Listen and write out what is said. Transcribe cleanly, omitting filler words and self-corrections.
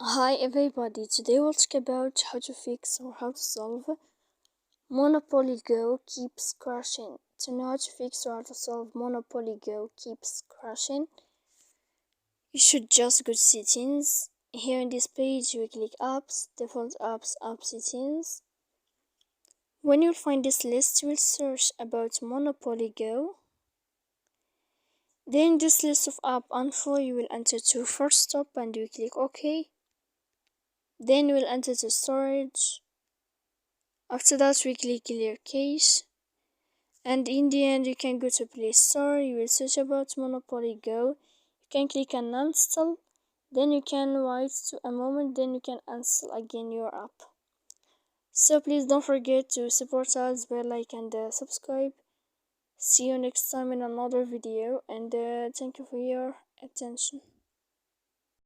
Hi everybody, today we'll talk about how to fix or how to solve Monopoly Go keeps crashing. To know how to fix or how to solve Monopoly Go keeps crashing, you should just go to settings. Here in this page you will click apps, default apps, app settings. When you'll find this list, you will search about Monopoly Go. Then this list of app info you will enter to first stop and you click OK. Then you will enter to storage. After that we click clear cache, and in the end you can go to Play Store. You will search about Monopoly Go. You can click uninstall, then you can wait to a moment, then you can install again your app. So please don't forget to support us by like and subscribe. See you next time in another video, and thank you for your attention.